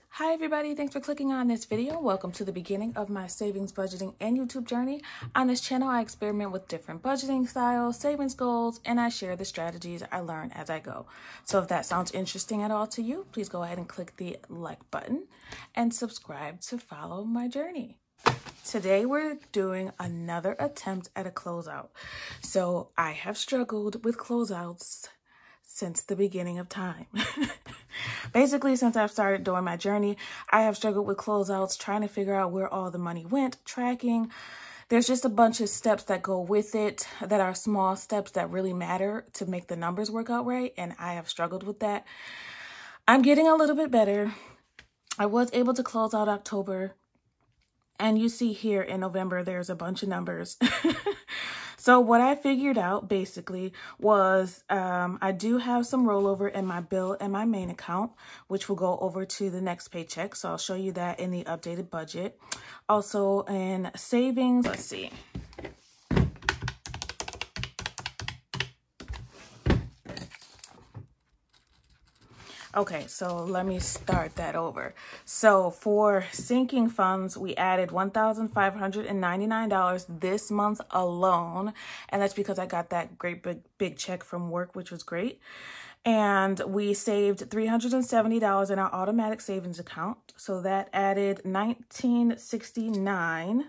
Hi everybody, thanks for clicking on this video. Welcome to the beginning of my savings, budgeting, and YouTube journey. On this channel, I experiment with different budgeting styles, savings goals, and I share the strategies I learn as I go. So if that sounds interesting at all to you, please go ahead and click the like button and subscribe to follow my journey. Today we're doing another attempt at a closeout. So I have struggled with closeouts since the beginning of time. Basically, since I've started doing my journey, I have struggled with closeouts, trying to figure out where all the money went, tracking. There's just a bunch of steps that go with it that are small steps that really matter to make the numbers work out right, and I have struggled with that. I'm getting a little bit better. I was able to close out October, and you see here in November, there's a bunch of numbers. So what I figured out basically was I do have some rollover in my bill and my main account, which will go over to the next paycheck. So I'll show you that in the updated budget. Also in savings, let's see. Okay, so let me start that over. So for sinking funds, we added $1,599 this month alone. And that's because I got that great big check from work, which was great. And we saved $370 in our automatic savings account. So that added $1,969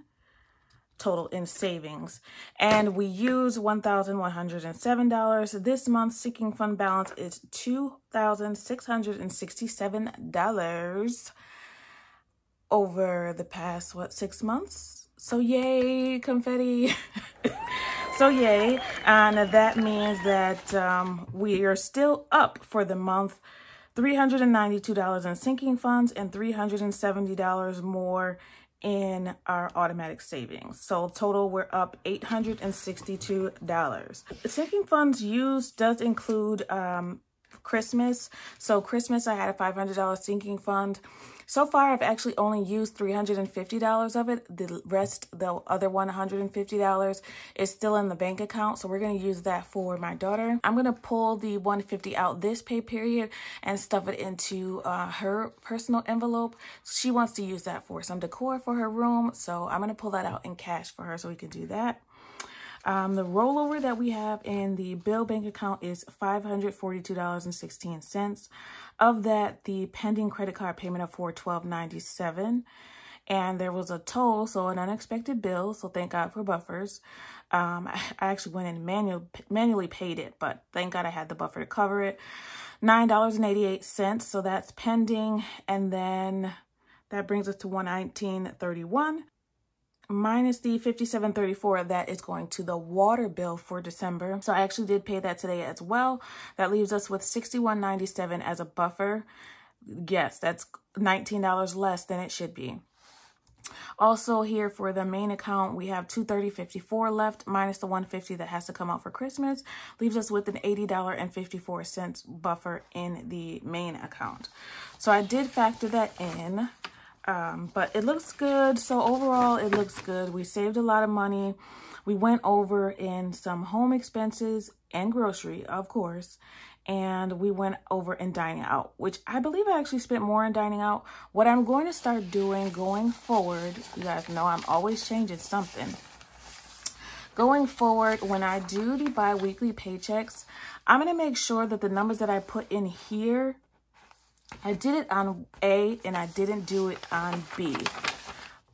total in savings, and we use $1,107. This month's sinking fund balance is $2,667 over the past 6 months. So yay, confetti. So yay, and that means that we are still up for the month, $392 in sinking funds and $370 more in our automatic savings. So total, we're up $862. Sinking funds used does include Christmas. So Christmas, I had a $500 sinking fund. So far, I've actually only used $350 of it. The rest, the other $150, is still in the bank account. So we're going to use that for my daughter. I'm going to pull the $150 out this pay period and stuff it into her personal envelope. She wants to use that for some decor for her room. So I'm going to pull that out in cash for her so we can do that. The rollover that we have in the bill bank account is $542.16. Of that, the pending credit card payment of $412.97. And there was a toll, so an unexpected bill. So thank God for buffers. I actually went and manually paid it, but thank God I had the buffer to cover it. $9.88. So that's pending. And then that brings us to $119.31. Minus the $57.34 that is going to the water bill for December. So I actually did pay that today as well. That leaves us with $61.97 as a buffer. Yes, that's $19 less than it should be. Also here for the main account, we have $230.54 left minus the $150 that has to come out for Christmas. Leaves us with an $80.54 buffer in the main account. So I did factor that in. But it looks good. So overall, it looks good. We saved a lot of money. We went over in some home expenses and grocery, of course. And we went over in dining out, which I believe I actually spent more in dining out. What I'm going to start doing going forward, you guys know I'm always changing something. Going forward, when I do the bi-weekly paychecks, I'm going to make sure that the numbers that I put in here, I did it on A and I didn't do it on B.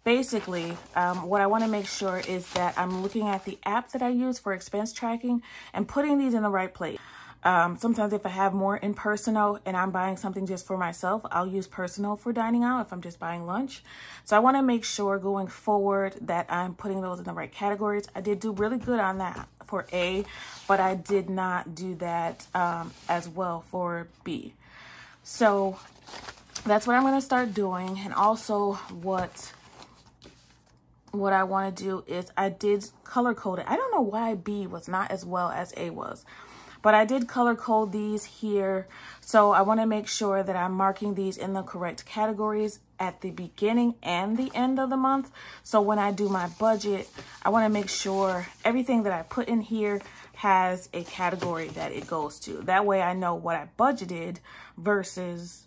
Basically, what I want to make sure is that I'm looking at the app that I use for expense tracking and putting these in the right place. Sometimes if I have more in personal and I'm buying something just for myself, I'll use personal for dining out if I'm just buying lunch. So I want to make sure going forward that I'm putting those in the right categories. I did do really good on that for A, but I did not do that as well for B. So that's what I'm going to start doing. And also what I want to do is I did color code it. I don't know why B was not as well as A was. but I did color code these here. So I want to make sure that I'm marking these in the correct categories at the beginning and the end of the month. So when I do my budget, I want to make sure everything that I put in here has a category that it goes to. That way I know what I budgeted versus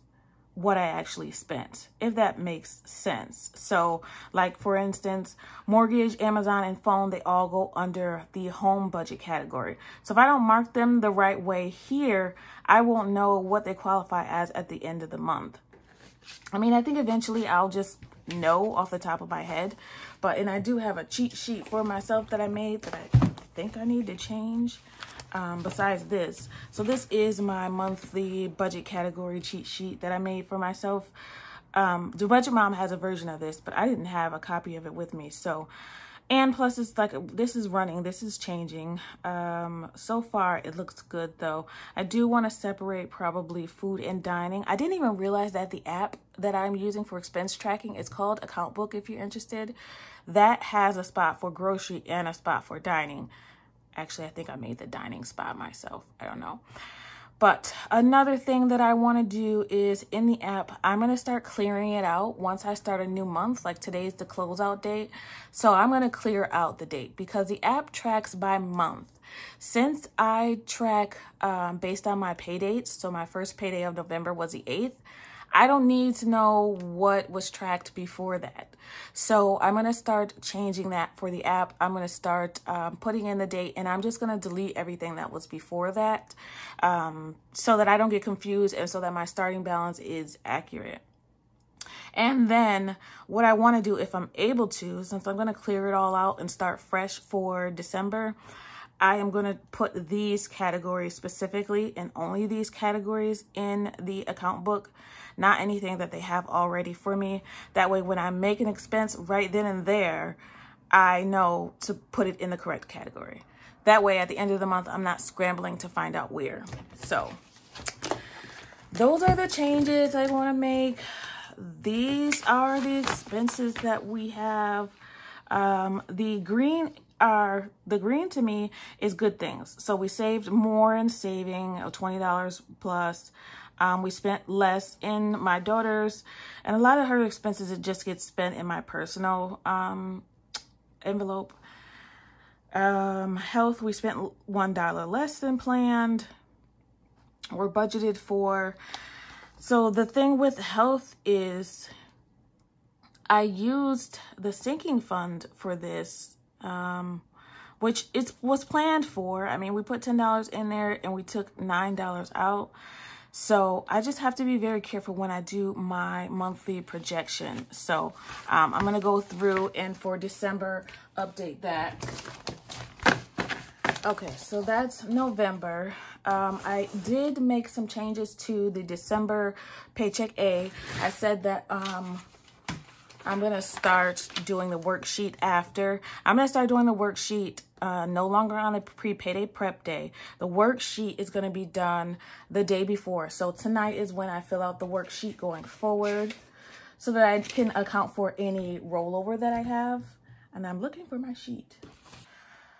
what I actually spent, if that makes sense. So like for instance, mortgage, Amazon, and phone, they all go under the home budget category. So if I don't mark them the right way here, I won't know what they qualify as at the end of the month. I mean, I think eventually I'll just know off the top of my head, and I do have a cheat sheet for myself that I made that I think I need to change. Besides this. So this is my monthly budget category cheat sheet that I made for myself. The Budget Mom has a version of this, but I didn't have a copy of it with me. So, and plus it's like, this is running, this is changing. So far it looks good though. I do want to separate probably food and dining. I didn't even realize that the app that I'm using for expense tracking is called Account Book, if you're interested. That has a spot for grocery and a spot for dining. Actually, I think I made the dining spot myself. I don't know. But another thing that I want to do is in the app, I'm going to start clearing it out once I start a new month. Like today's the closeout date. So I'm going to clear out the date because the app tracks by month. Since I track based on my pay dates, so my first payday of November was the 8th, I don't need to know what was tracked before that. So I'm going to start changing that for the app. I'm going to start putting in the date, and I'm just going to delete everything that was before that so that I don't get confused and so that my starting balance is accurate. And then what I want to do, if I'm able to, since I'm going to clear it all out and start fresh for December, I am going to put these categories specifically and only these categories in the account book, not anything that they have already for me. That way, when I make an expense right then and there, I know to put it in the correct category. That way, at the end of the month, I'm not scrambling to find out where. So those are the changes I want to make. These are the expenses that we have. The green to me is good things. So we saved more in saving, $20 plus. We spent less in my daughter's, and a lot of her expenses, it just gets spent in my personal envelope. Health, we spent $1 less than planned. We're budgeted for. So the thing with health is I used the sinking fund for this, which it was planned for. I mean, we put $10 in there and we took $9 out. So I just have to be very careful when I do my monthly projection. So I'm going to go through and for December, update that. Okay, so that's November. I did make some changes to the December paycheck A. I said that I'm going to start doing the worksheet after. I'm going to start doing the worksheet no longer on a pre-payday prep day. The worksheet is going to be done the day before. So tonight is when I fill out the worksheet going forward so that I can account for any rollover that I have. And I'm looking for my sheet.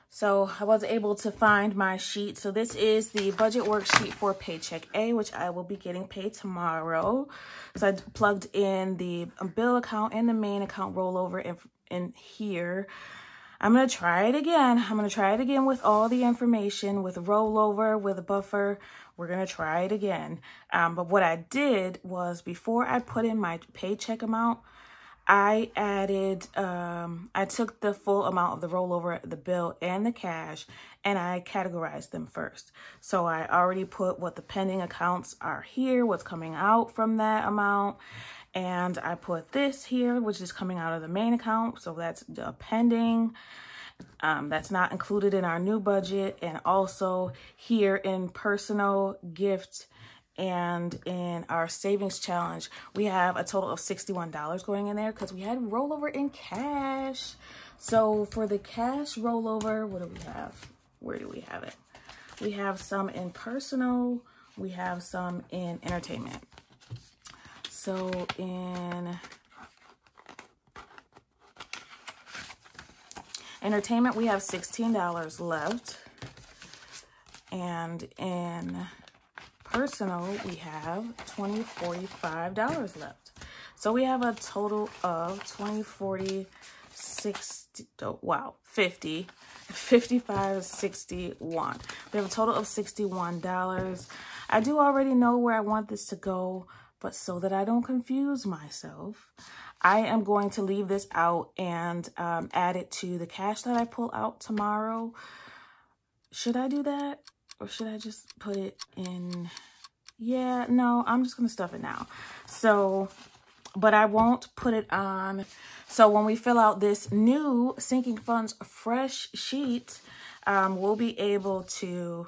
So I was able to find my sheet. So this is the budget worksheet for paycheck A, which I will be getting paid tomorrow. So I plugged in the bill account and the main account rollover in here. I'm going to try it again. I'm going to try it again with all the information, with rollover, with a buffer. We're going to try it again. But what I did was before I put in my paycheck amount, I added, I took the full amount of the rollover, the bill, and the cash, and I categorized them first. So I already put what the pending accounts are here, what's coming out from that amount, and I put this here, which is coming out of the main account. So that's the pending. That's not included in our new budget. And also here in personal gifts and in our savings challenge, we have a total of $61 going in there because we had rollover in cash. So for the cash rollover, what do we have? Where do we have it? We have some in personal. We have some in entertainment. So in entertainment, we have $16 left. And in personal, we have $45 left. So we have a total of 20, 40, 60, oh, wow, 50, 55, 61. We have a total of $61. I do already know where I want this to go, but so that I don't confuse myself, I am going to leave this out and add it to the cash that I pull out tomorrow. Should I do that? Or should I just put it in? Yeah, no, I'm just going to stuff it now. So, but I won't put it on. So when we fill out this new Sinking Funds fresh sheet, we'll be able to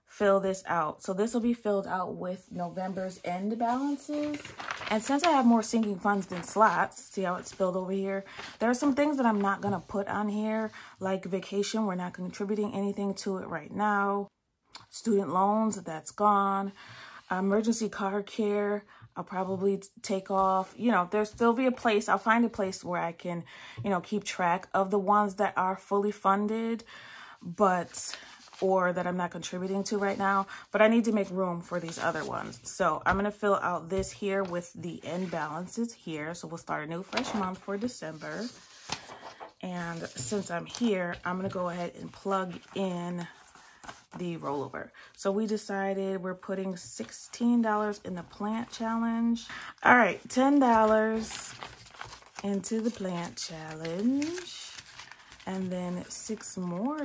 fill this out. So this will be filled out with November's end balances. And since I have more sinking funds than slots, see how it's filled over here? There are some things that I'm not going to put on here, like vacation. We're not contributing anything to it right now. Student loans, that's gone. Emergency car care, I'll probably take off. You know, there'll be a place, I'll find a place where I can, you know, keep track of the ones that are fully funded, but or that I'm not contributing to right now, but I need to make room for these other ones. So I'm going to fill out this here with the end balances here. So we'll start a new fresh month for December. And since I'm here, I'm going to go ahead and plug in the rollover. So we decided we're putting $16 in the plant challenge. All right, $10 into the plant challenge. And then $6 more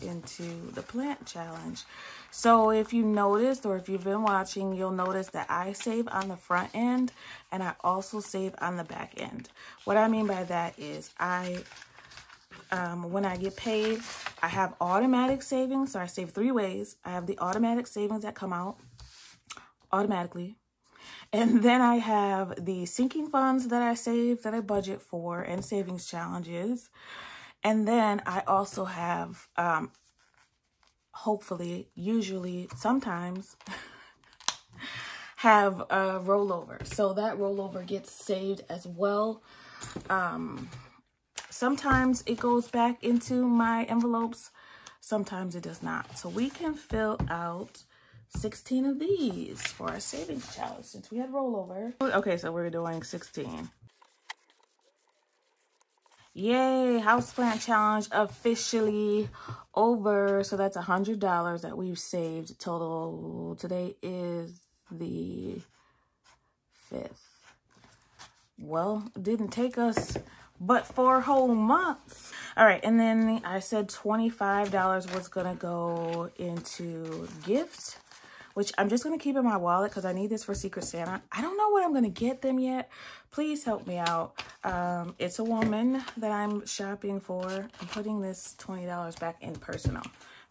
into the plant challenge. So if you noticed, or if you've been watching, you'll notice that I save on the front end and I also save on the back end. What I mean by that is when I get paid, I have automatic savings. So I save 3 ways. I have the automatic savings that come out automatically. And then I have the sinking funds that I save, that I budget for, and savings challenges. And then I also have, hopefully, usually, sometimes, have a rollover. So that rollover gets saved as well. Sometimes it goes back into my envelopes. Sometimes it does not. So we can fill out 16 of these for our savings challenge since we had rollover. Okay, so we're doing 16. Yay, houseplant challenge officially over. So that's $100 that we've saved total. Today is the 5th. Well, it didn't take us but 4 whole months. All right, and then I said $25 was gonna go into gifts, which I'm just going to keep in my wallet because I need this for Secret Santa. I don't know what I'm going to get them yet. Please help me out. It's a woman that I'm shopping for. I'm putting this $20 back in personal.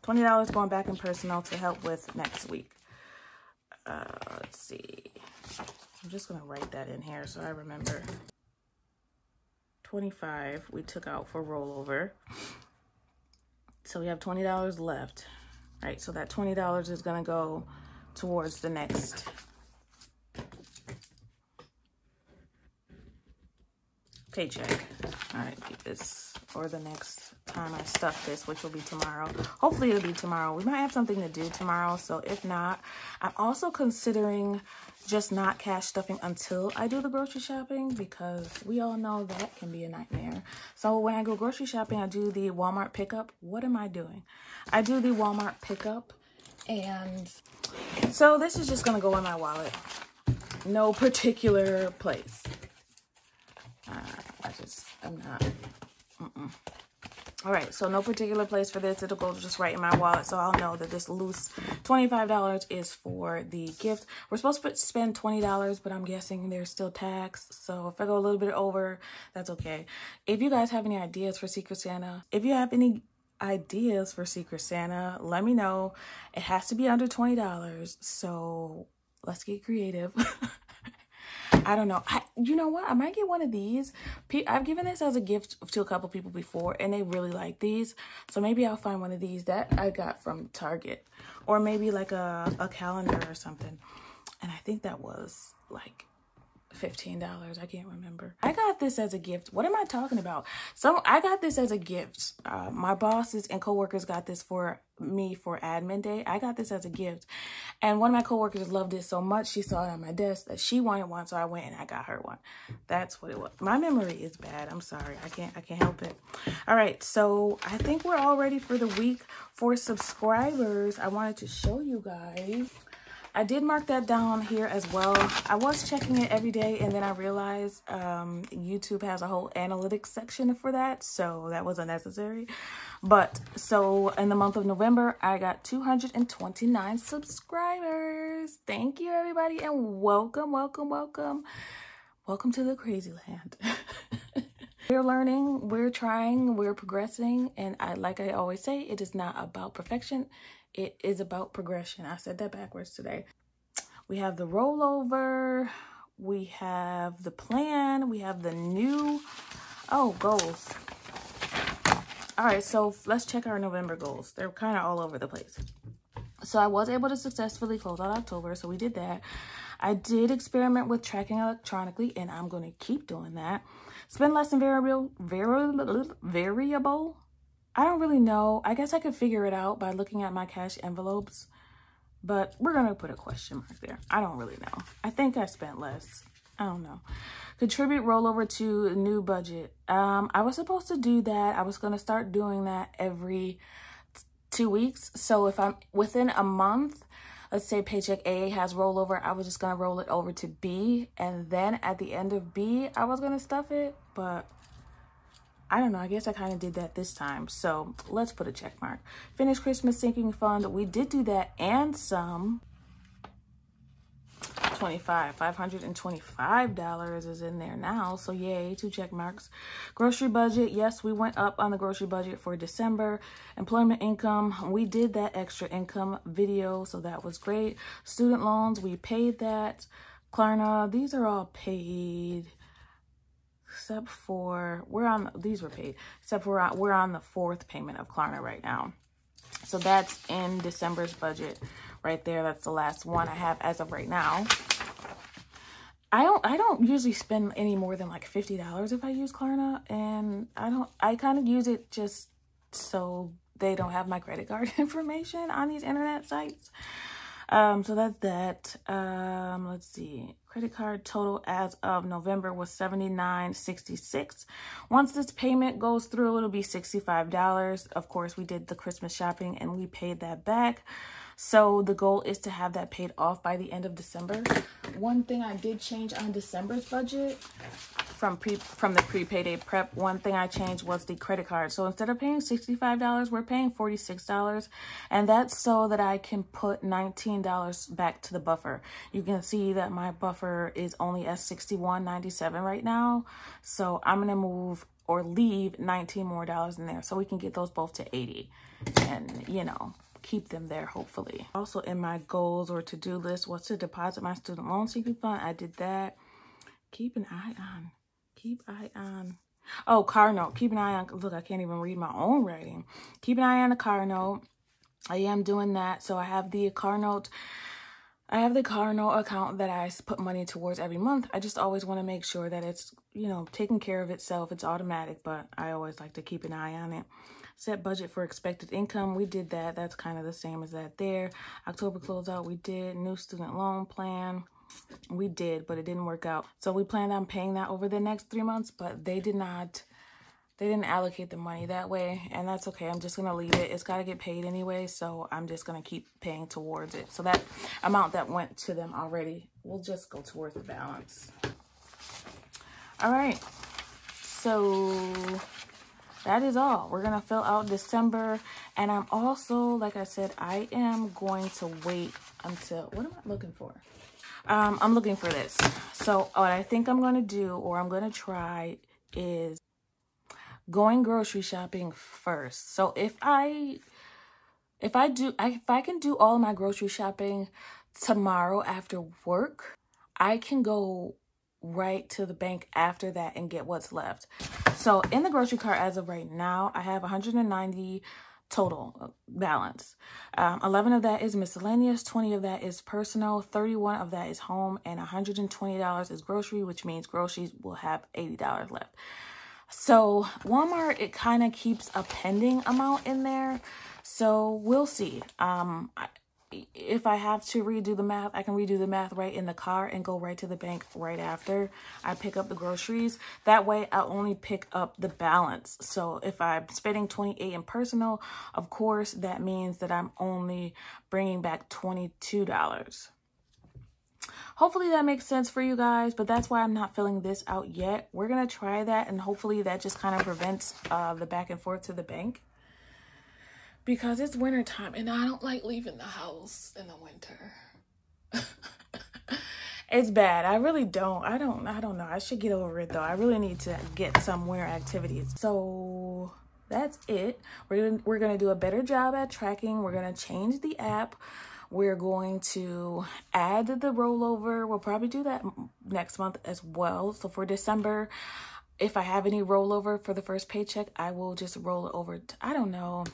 $20 going back in personal to help with next week. Let's see. I'm just going to write that in here so I remember. 25 we took out for rollover. So we have $20 left. All right, so that $20 is going to go towards the next paycheck. All right, keep this, or the next time I stuff this, which will be tomorrow. Hopefully it'll be tomorrow. We might have something to do tomorrow, so if not, I'm also considering just not cash stuffing until I do the grocery shopping, because we all know that can be a nightmare. So when I go grocery shopping, I do the Walmart pickup. What am I doing? I do the Walmart pickup, and so this is just gonna go in my wallet. No particular place. I'm not. All right, so no particular place for this. It'll go just right in my wallet, so I'll know that this loose $25 is for the gift. We're supposed to spend $20, but I'm guessing there's still tax. So if I go a little bit over, that's okay. If you guys have any ideas for Secret Santa, let me know. It has to be under $20, so let's get creative. I don't know. You know what? I might get one of these. I've given this as a gift to a couple people before, and they really like these. So maybe I'll find one of these that I got from Target, or maybe like a calendar or something. And I think that was like $15. I can't remember. I got this as a gift. What am I talking about? I got this as a gift. My bosses and coworkers got this for me for admin day. I got this as a gift. And one of my coworkers loved it so much, she saw it on my desk that she wanted one. So I went and I got her one. That's what it was. My memory is bad. I'm sorry. I can't help it. All right. So I think we're all ready for the week for subscribers. I wanted to show you guys. I did mark that down here as well. I was checking it every day, and then I realized YouTube has a whole analytics section for that, so that was unnecessary. But so in the month of November, I got 229 subscribers. Thank you, everybody, and welcome, welcome, welcome. Welcome to the crazy land. We're learning, we're trying, we're progressing, and like I always say, it is not about perfection. It is about progression. I said that backwards today. We have the rollover. We have the plan. We have the new, goals. All right, so let's check our November goals. They're kind of all over the place. So I was able to successfully close out October, so we did that. I did experiment with tracking electronically, and I'm going to keep doing that. Spend less than variable. I don't really know. I guess I could figure it out by looking at my cash envelopes, but we're going to put a question mark there. I don't really know. I think I spent less. I don't know. Contribute rollover to a new budget. I was supposed to do that. I was going to start doing that every 2 weeks. So if I'm within a month, let's say paycheck A has rollover, I was just going to roll it over to B. And then at the end of B, I was going to stuff it, but I don't know. I guess I kind of did that this time. So let's put a check mark. Finish Christmas sinking fund. We did do that and some. $525 is in there now. So yay, 2 check marks. Grocery budget. Yes, we went up on the grocery budget for December. Employment income. We did that extra income video. So that was great. Student loans. We paid that. Klarna. These are all paid. Except for these were paid, except for we're on the 4th payment of Klarna right now. So that's in December's budget right there. That's the last one I have as of right now. I don't usually spend any more than like $50 if I use Klarna, and I kind of use it just so they don't have my credit card information on these internet sites. So that's that. Let's see. Credit card total as of November was $79.66. Once this payment goes through, it'll be $65. Of course, we did the Christmas shopping and we paid that back. So the goal is to have that paid off by the end of December. One thing I did change on December's budget from the pre-payday prep, one thing I changed was the credit card. So instead of paying $65, we're paying $46. And that's so that I can put $19 back to the buffer. You can see that my buffer is only at $61.97 right now. So I'm going to move or leave $19 more in there so we can get those both to $80 and, you know, keep them there hopefully. Also in my goals or to-do list was to deposit my student loan sinking fund. I did that. Keep an eye on. Oh, car note. Keep an eye on. Look, I can't even read my own writing. Keep an eye on the car note. I am doing that. So I have the car note. I have the car note account that I put money towards every month. I just always want to make sure that it's, you know, taking care of itself. It's automatic, but I always like to keep an eye on it. Set budget for expected income. We did that. That's kind of the same as that there. October closeout. We did new student loan plan. We did, but it didn't work out. So we planned on paying that over the next 3 months, but they didn't allocate the money that way, and that's okay. I'm just going to leave it. It's got to get paid anyway, so I'm just going to keep paying towards it. So that amount that went to them already will just go towards the balance. All right. So that is all. We're going to fill out December, and I'm also, like I said, I am going to wait until, what am I looking for? I'm looking for this. So what I think I'm going to do, or I'm going to try, is going grocery shopping first. So if I can do all of my grocery shopping tomorrow after work, I can go right to the bank after that and get what's left. So in the grocery cart as of right now, I have $192 total balance. 11 of that is miscellaneous, 20 of that is personal, 31 of that is home, and $120 is grocery, which means groceries will have $80 left. So Walmart, it kind of keeps a pending amount in there. So we'll see. If I have to redo the math, I can redo the math right in the car and go right to the bank right after I pick up the groceries. That way I'll only pick up the balance. So if I'm spending $28 in personal, of course, that means that I'm only bringing back $22. Hopefully that makes sense for you guys, but that's why I'm not filling this out yet. We're going to try that, and hopefully that just kind of prevents the back and forth to the bank. Because it's winter time and I don't like leaving the house in the winter. It's bad. I really don't. I don't know. I should get over it though. I really need to get some winter activities. So that's it. We're going to do a better job at tracking. We're going to change the app. We're going to add the rollover. We'll probably do that next month as well. So for December, if I have any rollover for the first paycheck, I will just roll it over. I don't know.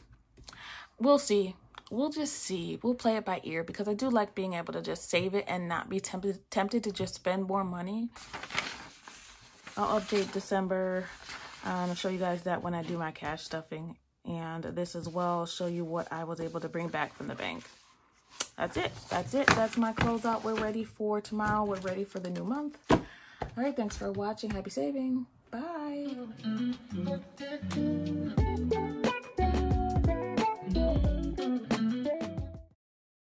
We'll see. We'll just see. We'll play it by ear because I do like being able to just save it and not be tempted to just spend more money. I'll update December. I'll show you guys that when I do my cash stuffing. And this as well, show you what I was able to bring back from the bank. That's it. That's it. That's my closeout. We're ready for tomorrow. We're ready for the new month. All right. Thanks for watching. Happy saving. Bye.